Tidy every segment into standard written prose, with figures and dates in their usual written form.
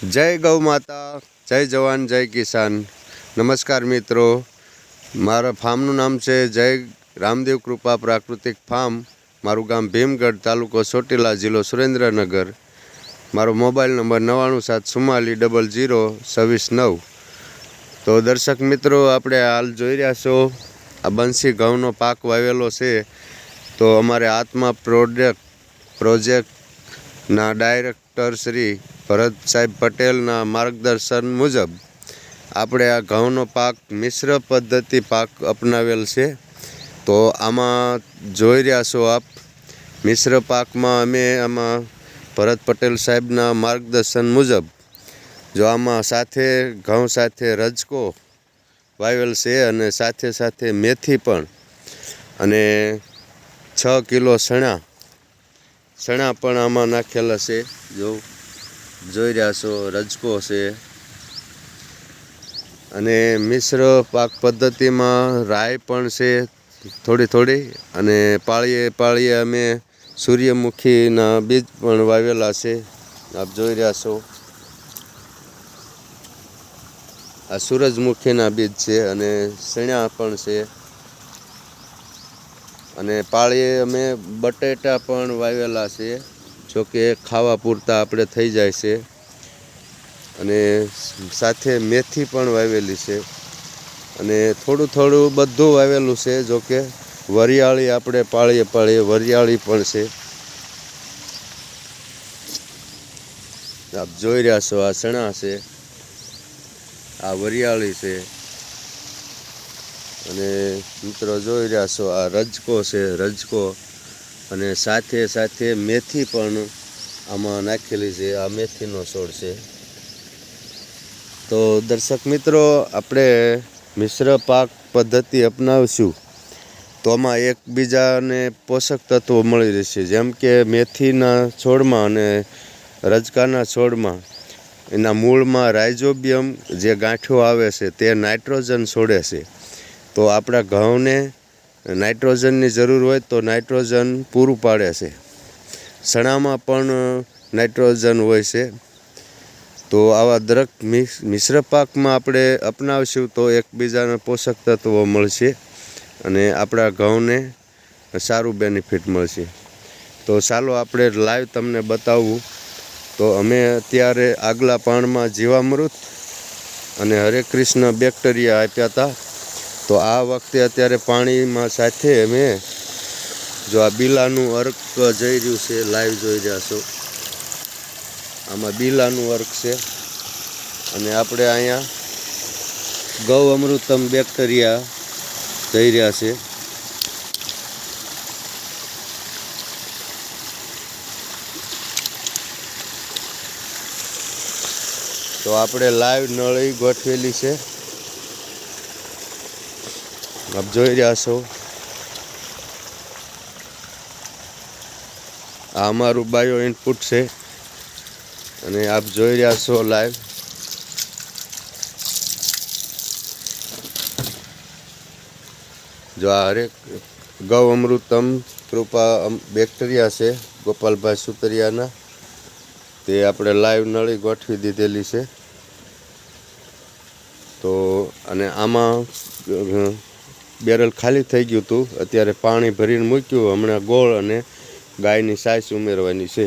जय गौ माता, जय जवान, जय किसान। नमस्कार मित्रों, मारा फार्मનું નામ છે જય રામદેવ કૃપા પ્રાકૃતિક ફાર્મ। મારું ગામ ભીમગઢ, તાલુકો ચોટીલા, જિલ્લો સુરેન્દ્રનગર। મારો મોબાઈલ નંબર 9974400026 તો દર્શક મિત્રો, આપણે હાલ જોઈ રહ્યા છો આ બંસી ઘઉંનો પાક વાવેલો છે। તો અમારે આત્મા પ્રોજેક્ટના ડાયરેક્ટર શ્રી ભરત સાહેબ પટેલના માર્ગદર્શન મુજબ આપણે આ ઘઉંનો પાક મિશ્ર પદ્ધતિ પાક અપનાવેલ છે। તો આમાં જોઈ રહ્યા છો આપ, મિશ્ર પાકમાં અમે આમાં ભરત પટેલ સાહેબના માર્ગદર્શન મુજબ જો આમાં સાથે ઘઉં સાથે રજકો વાવેલ છે અને સાથે સાથે મેથી પણ, અને 6 કિલો ચણા પણ આમાં નાખેલા છે। જોઈ રહ્યા છો રજકો છે। અને મિશ્ર પાક પદ્ધતિમાં રાઈ પણ છે થોડી, અને પાળીએ અમે સૂર્યમુખીના બીજ પણ વાવેલા છે। આપ જોઈ રહ્યા છો આ સૂરજમુખીના બીજ છે, અને ચણા પણ છે, અને પાળીએ અમે બટેટા પણ વાવેલા છે, જોકે ખાવા પૂરતા આપણે થઈ જાય છે। અને સાથે મેથી પણ વાવેલી છે, અને થોડું બધું વાવેલું છે। જોકે વરિયાળી આપણે પાળીએ વરિયાળી પણ છે। આપ જોઈ રહ્યા છો આ ચણા છે, આ વરિયાળી છે, અને મિત્રો જોઈ રહ્યા છો આ રજકો છે, અને સાથે મેથી પણ આમાં નાખેલી છે। આ મેથીનો છોડ છે। તો દર્શક મિત્રો, આપણે મિશ્ર પાક પદ્ધતિ અપનાવશું તો આમાં એકબીજાને પોષક તત્વો મળી રહેશે। જેમ કે મેથીના છોડમાં અને રજકાના છોડમાં એના મૂળમાં રાઇઝોબિયમ જે ગાંઠો આવે છે તે નાઇટ્રોજન છોડે છે। તો આપણા ઘઉંને નાઇટ્રોજનની જરૂર હોય તો નાઇટ્રોજન પૂરું પાડે છે। ચણામાં પણ નાઇટ્રોજન હોય છે। તો આવા દરેક મિશ્ર પાકમાં આપણે અપનાવશું તો એકબીજાને પોષક તત્વો મળશે, અને આપણા ઘઉંને સારું બેનિફિટ મળશે। તો ચાલો આપણે લાઈવ તમને બતાવવું। તો અમે અત્યારે આગલા પાણમાં જીવામૃત અને હરે કૃષ્ણ બેક્ટેરિયા આપ્યા હતા। તો આ વખતે અત્યારે પાણીમાં સાથે અમે જો આ બીલાનું અર્ક જઈ રહ્યું છે, લાઈવ જોઈ રહ્યા છો, આમાં બીલાનું અર્ક છે, અને આપણે અહીંયા ગૌ અમૃતમ બેક્ટેરિયા જઈ રહ્યા છે। તો આપણે લાઈવ નળી ગોઠવેલી છે, આપ જોઈ રહ્યા છો। આ અમારું બાયો ઇનપુટ છે, અને આપ જોઈ રહ્યા છો લાઈવ। જો આ હરેક ગૌ અમૃતમ કૃપા બેક્ટેરિયા છે ગોપાલભાઈ સુતરિયાના, તે આપણે લાઈવ નળી ગોઠવી દીધેલી છે। તો અને આમાં બેરલ ખાલી થઈ ગયું હતું, અત્યારે પાણી ભરીને મૂક્યું, હમણાં ગોળ અને ગાયની સાઈસ ઉમેરવાની છે।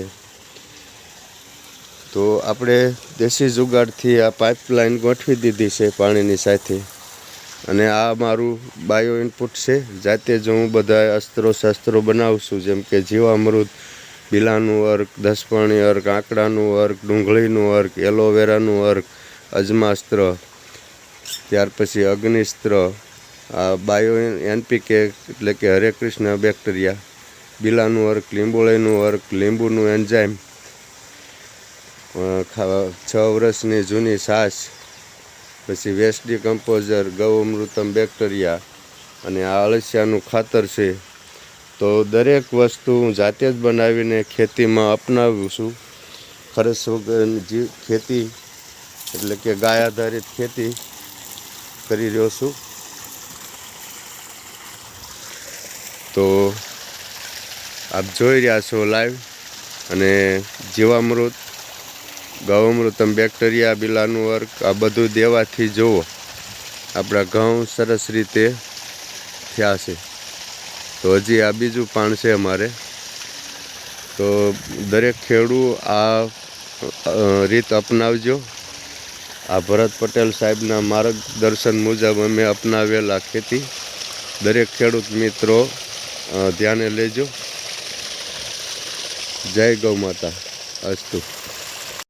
તો આપણે દેશી જુગાડથી આ પાઇપલાઇન ગોઠવી દીધી છે પાણીની સાથે, અને આ મારું બાયો ઇનપુટ છે। જાતે જ હું બધા શસ્ત્રો બનાવું છું, જેમ કે જીવામૃત, બીલાનું અર્ક, દસપર્ણી અર્ક, આંકડાનું અર્ક, ડુંગળીનું અર્ક, એલોવેરાનું અર્ક, અજમાસ્ત્ર, ત્યાર પછી અગ્નિસ્ત્ર, આ બાયો એનપીકે એટલે કે હરે કૃષ્ણ બેક્ટેરિયા, બીલાનું અર્ક, લીંબોળીનું અર્ક, લીંબુનું એન્ઝાઇમ, 6 વર્ષની જૂની છાશ, પછી વેસ્ટ ડિકમ્પોઝર, ગૌ અમૃતમ બેક્ટેરિયા, અને આ અળસિયાનું ખાતર છે। તો દરેક વસ્તુ હું જાતે જ બનાવીને ખેતીમાં અપનાવું છું। ખર્ચ વગરની ખેતી એટલે કે ગાય આધારિત ખેતી કરી રહ્યો છું। તો આપ જોઈ રહ્યા છો લાઈવ, અને જીવામૃત ગૌમૃતમ બેક્ટેરિયા બિલાનું વર્ક આ બધું દેવાથી જુઓ આપણા ઘઉં સરસ રીતે થયા છે. તો હજી આ બીજું પાણ છે અમારે. તો દરેક ખેડૂત આ રીત અપનાવજો. આ ભરત પટેલ સાહેબના માર્ગદર્શન મુજબ અમે અપનાવેલા ખેતી દરેક ખેડૂત મિત્રો ધ્યાને લેજો. જય ગૌ માતા. અસ્તુ.